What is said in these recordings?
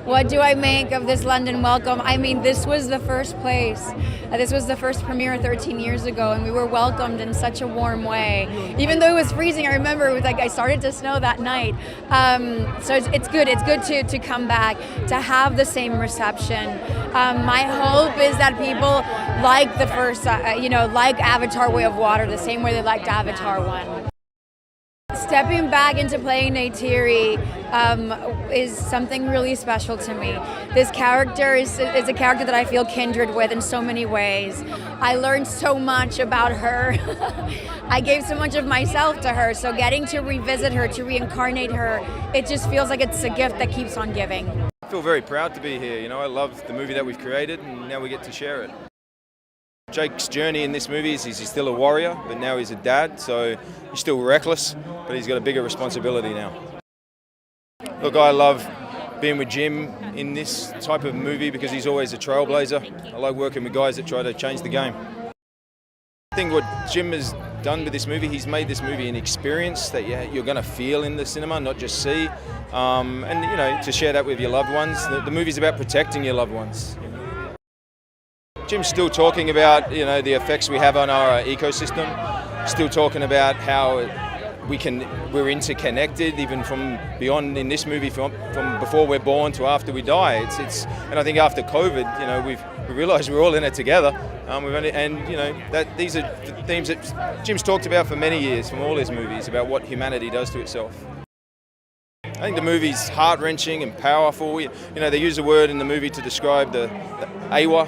What do I make of this London welcome? I mean, this was the first place. This was the first premiere 13 years ago, and we were welcomed in such a warm way. Even though it was freezing, I remember it was like I started to snow that night. So it's good. It's good to come back, to have the same reception. My hope is that people like the first, like Avatar: Way of Water the same way they liked Avatar 1. Stepping back into playing Neytiri is something really special to me. This character is a character that I feel kindred with in so many ways. I learned so much about her. I gave so much of myself to her, so getting to revisit her, to reincarnate her, it just feels like it's a gift that keeps on giving. I feel very proud to be here. You know, I love the movie that we've created, and now we get to share it. Jake's journey in this movie is he's still a warrior, but now he's a dad, so he's still reckless, but he's got a bigger responsibility now. Look, I love being with Jim in this type of movie because he's always a trailblazer. I like working with guys that try to change the game. I think what Jim has done with this movie, he's made this movie an experience that you're going to feel in the cinema, not just see. And, you know, to share that with your loved ones. The movie's about protecting your loved ones. Jim's still talking about, the effects we have on our ecosystem. Still talking about how we're interconnected, even from beyond in this movie, from before we're born to after we die. And I think after COVID, we realised we're all in it together. That these are the themes that Jim's talked about for many years, from all his movies, about what humanity does to itself. I think the movie's heart-wrenching and powerful. They use a word in the movie to describe the Awa,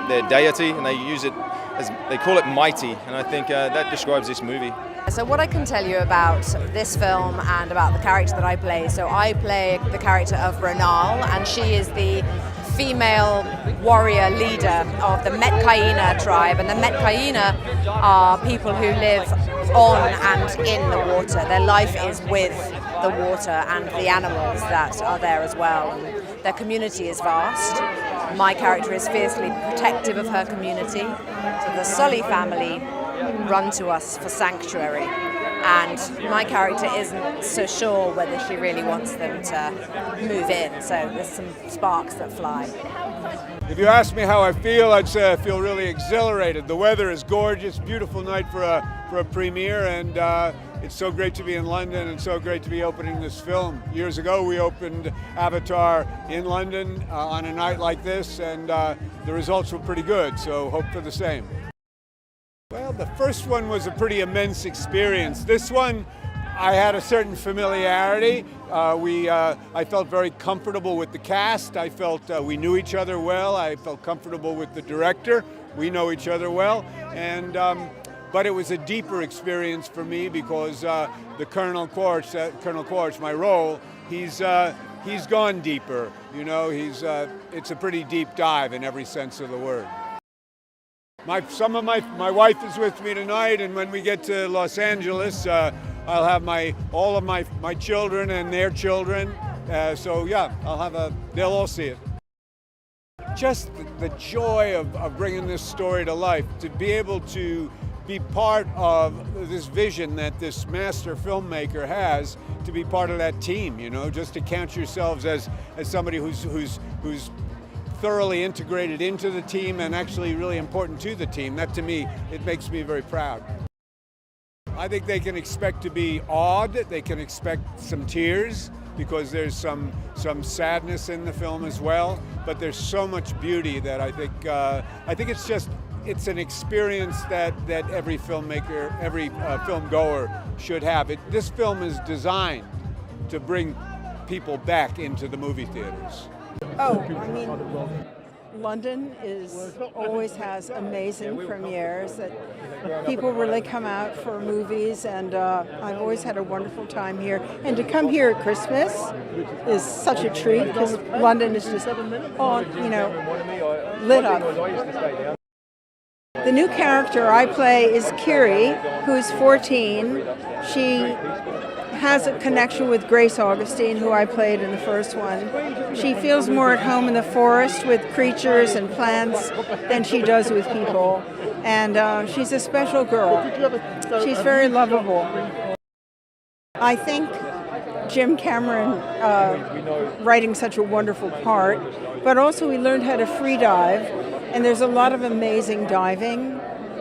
their deity, and they call it mighty, and I think that describes this movie. So what I can tell you about this film and about the character that I play, so I play the character of Renal, and she is the female warrior leader of the Metkaina tribe, and the Metkaina are people who live on and in the water. Their life is with the water and the animals that are there as well. And their community is vast. My character is fiercely protective of her community. So the Sully family run to us for sanctuary, and my character isn't so sure whether she really wants them to move in, so there's some sparks that fly. If you ask me how I feel, I'd say I feel really exhilarated. The weather is gorgeous, beautiful night for a premiere, and it's so great to be in London and so great to be opening this film. Years ago we opened Avatar in London on a night like this, and the results were pretty good, so hope for the same. Well, the first one was a pretty immense experience. This one, I had a certain familiarity. I felt very comfortable with the cast. I felt we knew each other well. I felt comfortable with the director. We know each other well. But it was a deeper experience for me because the Colonel Quaritch, my role, he's gone deeper. It's a pretty deep dive in every sense of the word. My wife is with me tonight, and when we get to Los Angeles, I'll have all of my children and their children. So yeah, they'll all see it. Just the joy of bringing this story to life, to be able to be part of this vision that this master filmmaker has, to be part of that team. Just to count yourselves as somebody who's thoroughly integrated into the team and actually really important to the team. That, to me, it makes me very proud. I think they can expect to be awed. They can expect some tears because there's some sadness in the film as well. But there's so much beauty that I think it's an experience that every filmmaker, every film goer should have. This film is designed to bring people back into the movie theaters. London always has amazing premieres that people really come out for movies, and I've always had a wonderful time here. And to come here at Christmas is such a treat because London is just lit up. The new character I play is Kiri, who's 14. She has a connection with Grace Augustine, who I played in the first one. She feels more at home in the forest with creatures and plants than she does with people. And she's a special girl. She's very lovable. I think Jim Cameron writing such a wonderful part, but also we learned how to free dive, and there's a lot of amazing diving,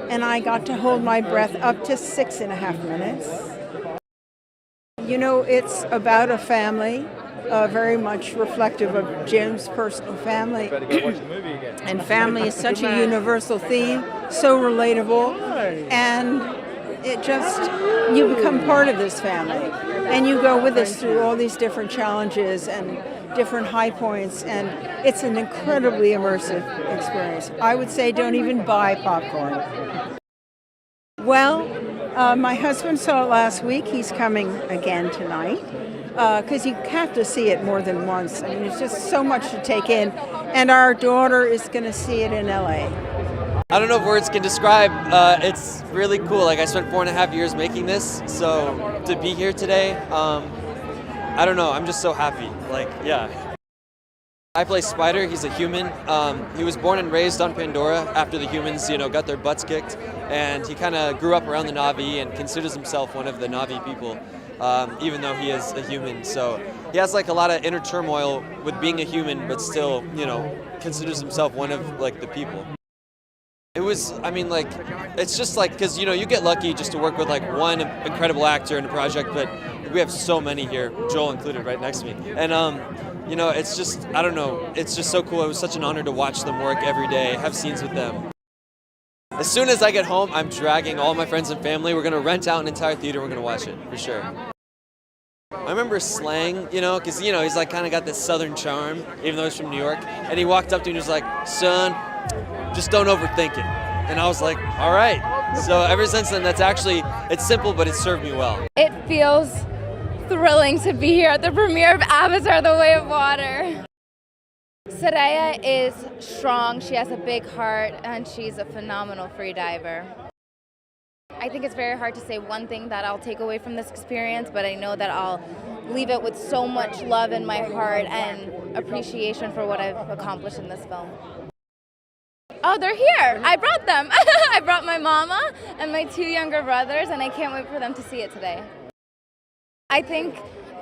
and I got to hold my breath up to 6.5 minutes. You know, it's about a family, very much reflective of Jim's personal family. And family is such a universal theme, so relatable, and it just, you become part of this family. And you go with us through all these different challenges and different high points, and it's an incredibly immersive experience. I would say don't even buy popcorn. Well, my husband saw it last week. He's coming again tonight because you have to see it more than once. I mean, it's just so much to take in. And our daughter is going to see it in LA. I don't know if words can describe. It's really cool. Like, I spent 4.5 years making this, so to be here today, I don't know. I'm just so happy. Like, yeah. I play Spider. He's a human. He was born and raised on Pandora after the humans, got their butts kicked, and he kind of grew up around the Na'vi and considers himself one of the Na'vi people, even though he is a human. So he has like a lot of inner turmoil with being a human, but still, considers himself one of like the people. It was, it's just like, because, you get lucky just to work with like one incredible actor in a project, but we have so many here, Joel included right next to me. And, it's just, I don't know, it's just so cool. It was such an honor to watch them work every day, have scenes with them. As soon as I get home, I'm dragging all my friends and family. We're going to rent out an entire theater. We're going to watch it, for sure. I remember Slang, because, he's like kind of got this southern charm, even though he's from New York. And he walked up to me and was like, son, just don't overthink it. And I was like, all right. So ever since then, it's simple, but it served me well. It feels thrilling to be here at the premiere of Avatar: The Way of Water. Soraya is strong, she has a big heart, and she's a phenomenal freediver. I think it's very hard to say one thing that I'll take away from this experience, but I know that I'll leave it with so much love in my heart and appreciation for what I've accomplished in this film. Oh, they're here. I brought them. I brought my mama and my 2 younger brothers, and I can't wait for them to see it today. I think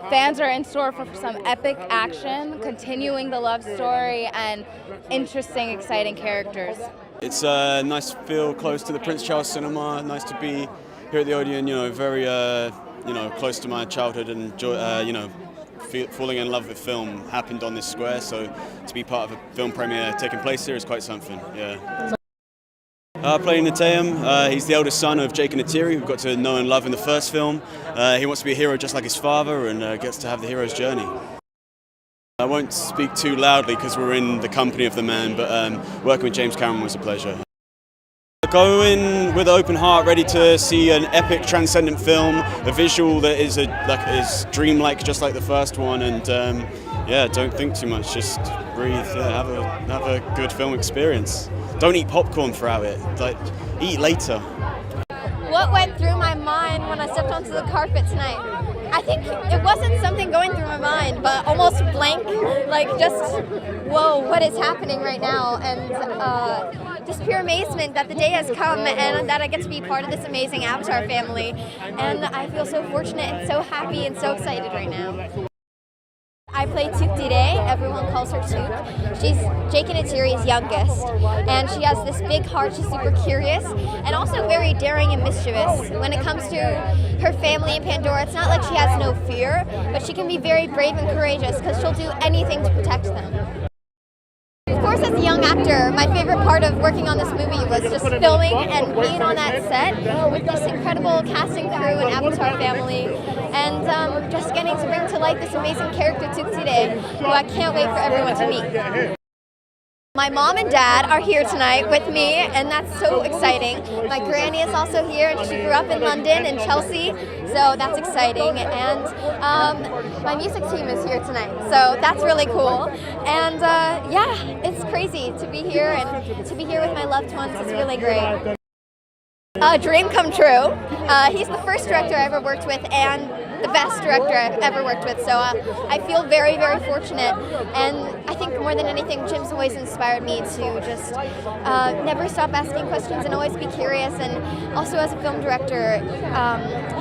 fans are in store for some epic action, continuing the love story, and interesting, exciting characters. It's nice to feel close to the Prince Charles Cinema. Nice to be here at the Odeon. Very close to my childhood and falling in love with film happened on this square. So to be part of a film premiere taking place here is quite something. Yeah. Playing Neytiri, he's the eldest son of Jake and Neytiri, who got to know and love in the first film. He wants to be a hero just like his father and gets to have the hero's journey. I won't speak too loudly because we're in the company of the man, but working with James Cameron was a pleasure. Go in with an open heart, ready to see an epic, transcendent film, a visual that is dreamlike, just like the first one, and don't think too much, just breathe, have a good film experience. Don't eat popcorn throughout it, eat later. What went through my mind when I stepped onto the carpet tonight? I think it wasn't something going through my mind, but almost blank, like just, whoa, what is happening right now? And just pure amazement that the day has come and that I get to be part of this amazing Avtar family. And I feel so fortunate and so happy and so excited right now. I play Neytiri. Everyone calls her Took. She's Jake and Neytiri's youngest, and she has this big heart. She's super curious and also very daring and mischievous. When it comes to her family in Pandora, it's not like she has no fear, but she can be very brave and courageous because she'll do anything to protect them. Of course, as a young actor, my favorite part of working on this movie was just filming and being on that set with this incredible casting crew and Avtar family, and just getting to bring to life this amazing character, Neytiri, who I can't wait for everyone to meet. My mom and dad are here tonight with me, and that's so exciting. My granny is also here, and she grew up in London, in Chelsea, so that's exciting. And my music team is here tonight, so that's really cool. And it's crazy to be here, and to be here with my loved ones is really great. A dream come true. He's the first director I ever worked with and the best director I've ever worked with, so I feel very, very fortunate, and I think more than anything, Jim's always inspired me to just never stop asking questions and always be curious, and also as a film director,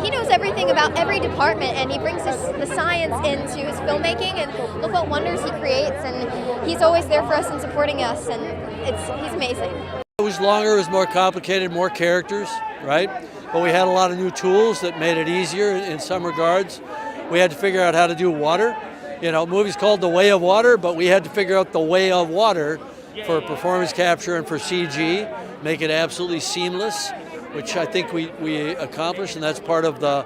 he knows everything about every department, and he brings the science into his filmmaking, and look what wonders he creates, and he's always there for us and supporting us, and he's amazing. It was longer, it was more complicated, more characters, right? But we had a lot of new tools that made it easier in some regards. We had to figure out how to do water. You know, the movie's called The Way of Water, but we had to figure out the way of water for performance capture and for CG, make it absolutely seamless, which I think we accomplished, and that's part of the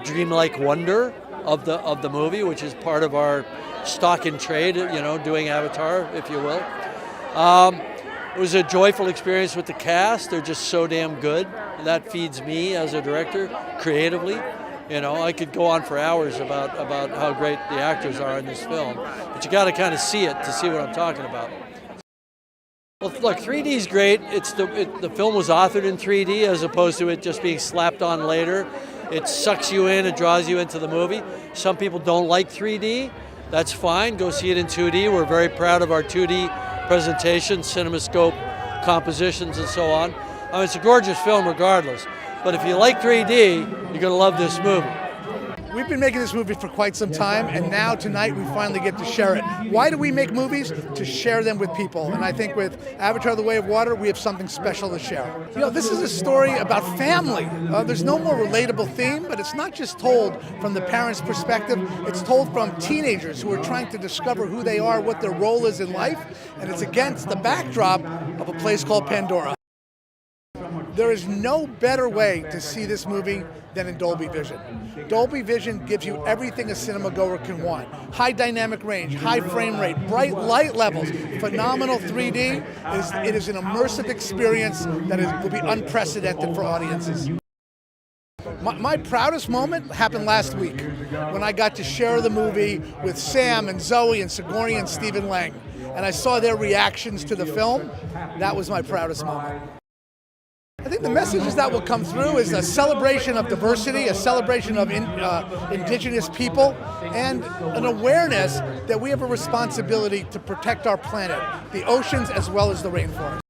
dreamlike wonder of the movie, which is part of our stock in trade, you know, doing Avtar, if you will. It was a joyful experience with the cast. They're just so damn good. That feeds me as a director creatively. You know, I could go on for hours about how great the actors are in this film, but you got to kind of see it to see what I'm talking about. Well, look, 3D is great. The film was authored in 3D as opposed to it just being slapped on later. It sucks you in, it draws you into the movie. Some people don't like 3D. That's fine. Go see it in 2D. We're very proud of our 2D presentation, CinemaScope compositions, and so on. I mean, it's a gorgeous film regardless. But if you like 3D, you're going to love this movie. We've been making this movie for quite some time, and now tonight we finally get to share it. Why do we make movies? To share them with people. And I think with Avtar: The Way of Water, we have something special to share. You know, this is a story about family. There's no more relatable theme, but it's not just told from the parents' perspective. It's told from teenagers who are trying to discover who they are, what their role is in life, and it's against the backdrop of a place called Pandora. There is no better way to see this movie than in Dolby Vision. Dolby Vision gives you everything a cinema goer can want. High dynamic range, high frame rate, bright light levels, phenomenal 3D. It is an immersive experience that will be unprecedented for audiences. My proudest moment happened last week when I got to share the movie with Sam and Zoe and Sigourney and Stephen Lang. And I saw their reactions to the film. That was my proudest moment. I think the messages that will come through is a celebration of diversity, a celebration of indigenous people, and an awareness that we have a responsibility to protect our planet, the oceans as well as the rainforest.